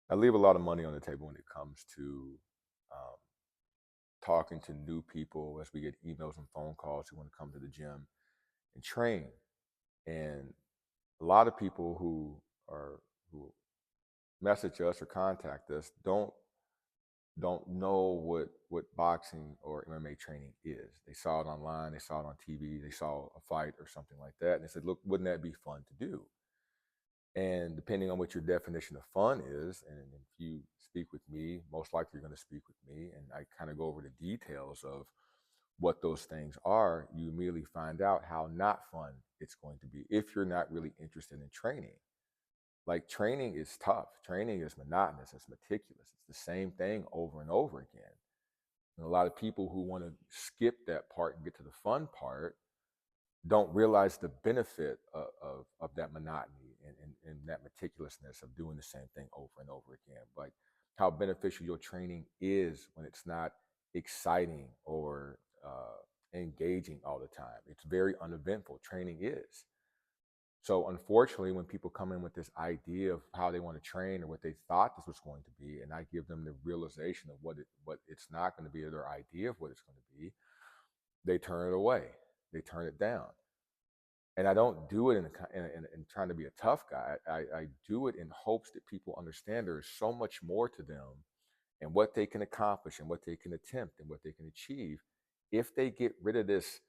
I leave a lot of money on the table when it comes to um, talking to new people as we get emails and phone calls who want to come to the gym and train. And a lot of people who message us or contact us don't know what boxing or MMA training is. They saw it online, they saw it on TV, they saw a fight or something like that, and they said, "Look, wouldn't that be fun to do?" And depending on what your definition of fun is, and if you speak with me, most likely you're going to speak with me, and I kind of go over the details of what those things are, you immediately find out how not fun it's going to be if you're not really interested in training. Like training is tough. Training is monotonous. It's meticulous. It's the same thing over and over again. And a lot of people who want to skip that part and get to the fun part don't realize the benefit of that monotony and that meticulousness of doing the same thing over and over again. Like how beneficial your training is when it's not exciting or engaging all the time. It's very uneventful. Training is. So unfortunately, when people come in with this idea of how they want to train or what they thought this was going to be, and I give them the realization of what it's not going to be, or their idea of what it's going to be, they turn it away. They turn it down. And I don't do it in trying to be a tough guy. I do it in hopes that people understand there is so much more to them and what they can accomplish and what they can attempt and what they can achieve if they get rid of this.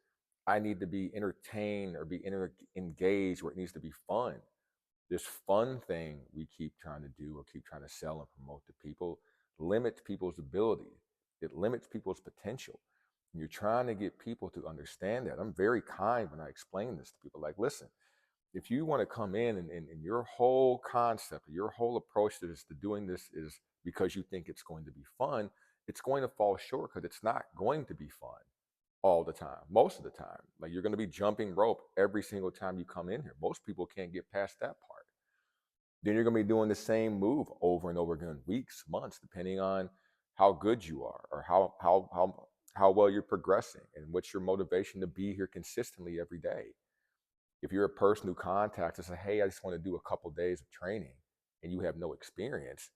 I need to be entertained or be engaged where it needs to be fun. This fun thing we keep trying to do or keep trying to sell and promote to people limits people's ability. It limits people's potential. And you're trying to get people to understand that. I'm very kind when I explain this to people. Like, listen, if you want to come in and your whole concept, your whole approach to this, to doing this is because you think it's going to be fun, it's going to fall short because it's not going to be fun all the time, most of the time. Like you're going to be jumping rope every single time you come in here. Most people can't get past that part. Then you're going to be doing the same move over and over again, weeks, months, depending on how good you are or how well you're progressing and what's your motivation to be here consistently every day. If you're a person who contacts and says, "Hey, I just want to do a couple days of training," and you have no experience,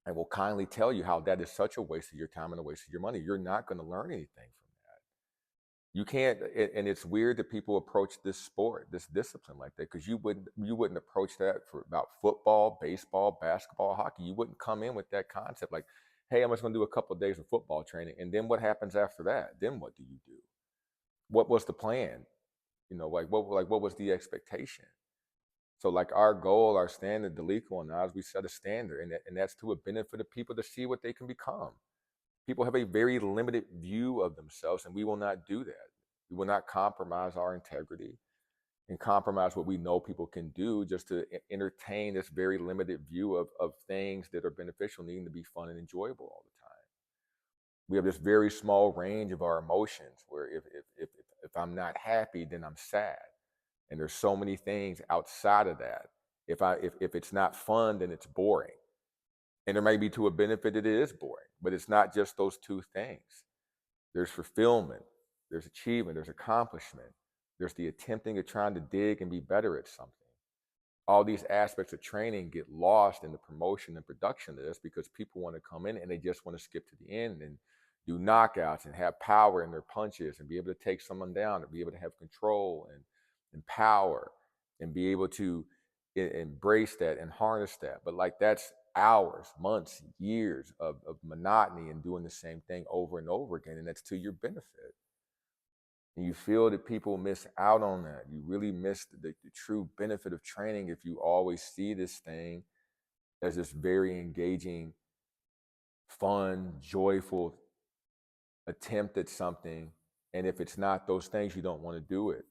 I will kindly tell you how that is such a waste of your time and a waste of your money. You're not going to learn anything from that. You can't, and it's weird that people approach this sport, this discipline like that, because you wouldn't approach that for about football, baseball, basketball, hockey. You wouldn't come in with that concept like, "Hey, I'm just going to do a couple of days of football training," and then what happens after that? Then what do you do? What was the plan? What was the expectation? So like our goal, our standard, Delico and Nas, we set a standard, and that's to a benefit of people to see what they can become. People have a very limited view of themselves, and we will not do that. We will not compromise our integrity and compromise what we know people can do just to entertain this very limited view of things that are beneficial, needing to be fun and enjoyable all the time. We have this very small range of our emotions where if I'm not happy, then I'm sad. And there's so many things outside of that. If it's not fun, then it's boring. And there may be to a benefit that it is boring, but it's not just those two things. There's fulfillment, there's achievement, there's accomplishment, there's the attempting of trying to dig and be better at something. All these aspects of training get lost in the promotion and production of this because people want to come in and they just want to skip to the end and do knockouts and have power in their punches and be able to take someone down and be able to have control and power and be able to embrace that and harness that. But like that's hours, months, years of monotony and doing the same thing over and over again. And that's to your benefit. And you feel that people miss out on that. You really miss the true benefit of training if you always see this thing as this very engaging, fun, joyful attempt at something. And if it's not those things, you don't want to do it.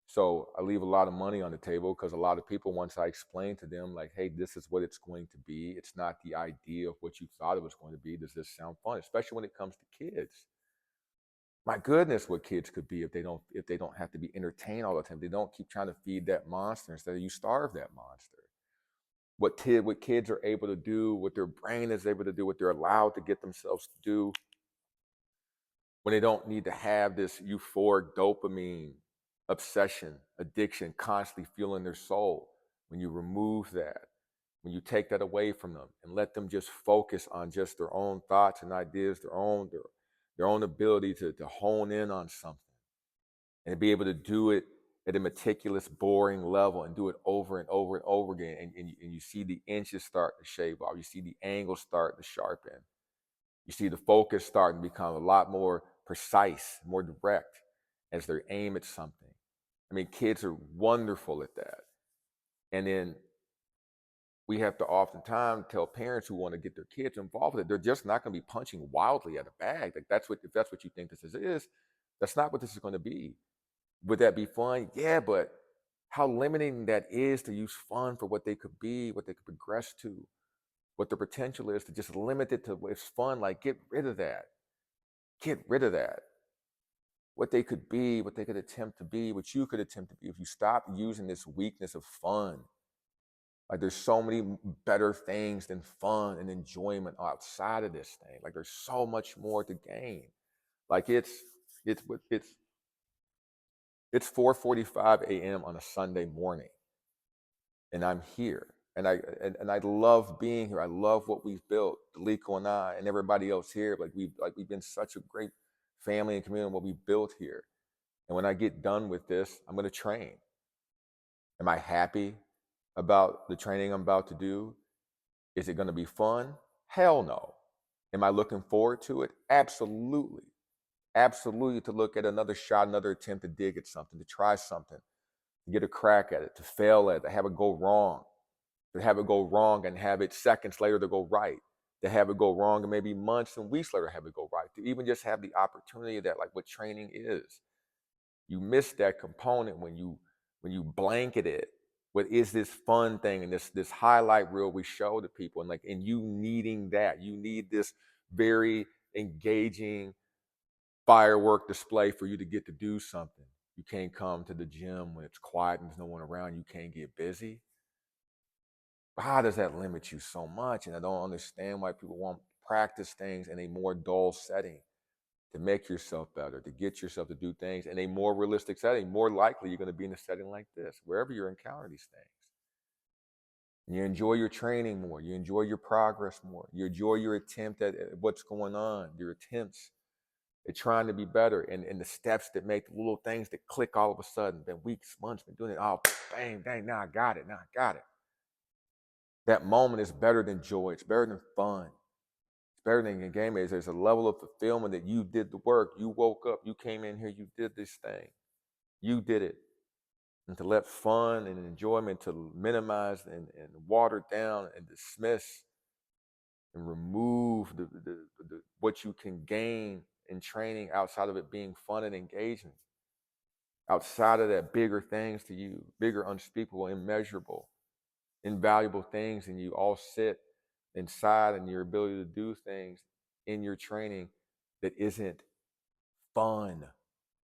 So I leave a lot of money on the table because a lot of people, once I explain to them, like, "Hey, this is what it's going to be. It's not the idea of what you thought it was going to be. Does this sound fun?" Especially when it comes to kids. My goodness, what kids could be if they don't have to be entertained all the time. They don't keep trying to feed that monster instead of you starve that monster. What kids are able to do, what their brain is able to do, what they're allowed to get themselves to do when they don't need to have this euphoric dopamine obsession, addiction, constantly fueling their soul. When you remove that, when you take that away from them and let them just focus on just their own thoughts and ideas, their own ability to hone in on something and be able to do it at a meticulous, boring level and do it over and over and over again. And you see the inches start to shave off. You see the angles start to sharpen. You see the focus starting to become a lot more precise, more direct as they aim at something. I mean, kids are wonderful at that. And then we have to oftentimes tell parents who want to get their kids involved with it, they're just not going to be punching wildly at a bag. Like if that's what you think this is, that's not what this is going to be. Would that be fun? Yeah, but how limiting that is to use fun for what they could be, what they could progress to, what the potential is to just limit it to it's fun. Like get rid of that. Get rid of that. What they could be, what they could attempt to be, what you could attempt to be if you stop using this weakness of fun. Like there's so many better things than fun and enjoyment outside of this thing. Like there's so much more to gain. Like it's it's 4:45 a.m. on a Sunday morning, and I'm here, and I love being here. I love what we've built, Deliko and I, and everybody else here. We've been such a great family and community. What we've built here, and when I get done with this, I'm going to train. Am I happy about the training I'm about to do? Is it going to be fun? Hell no. Am I looking forward to it? Absolutely. Absolutely, to look at another shot, another attempt to dig at something, to try something, to get a crack at it, to fail at it, to have it go wrong, to have it go wrong and have it seconds later to go right, to have it go wrong and maybe months and weeks later have it go right, to even just have the opportunity of that, like what training is. You miss that component when you blanket it. What is this fun thing and this highlight reel we show to people and you needing that. You need this very engaging firework display for you to get to do something. You can't come to the gym when it's quiet and there's no one around. You can't get busy. How does that limit you so much? And I don't understand why people want to practice things in a more dull setting to make yourself better, to get yourself to do things in a more realistic setting. More likely you're going to be in a setting like this, wherever you're encountering these things. And you enjoy your training more. You enjoy your progress more. You enjoy your attempt at what's going on, your attempts at trying to be better, and the steps that make the little things that click all of a sudden. Been weeks, months, been doing it. Oh, bang, dang, now I got it. Now I got it. That moment is better than joy. It's better than fun. It's better than a game. There's a level of fulfillment that you did the work. You woke up. You came in here. You did this thing. You did it. And to let fun and enjoyment to minimize and water down and dismiss and remove what you can gain in training outside of it being fun and engaging. Outside of that, bigger things to you, bigger, unspeakable, immeasurable, invaluable things, and you all sit inside and your ability to do things in your training that isn't fun.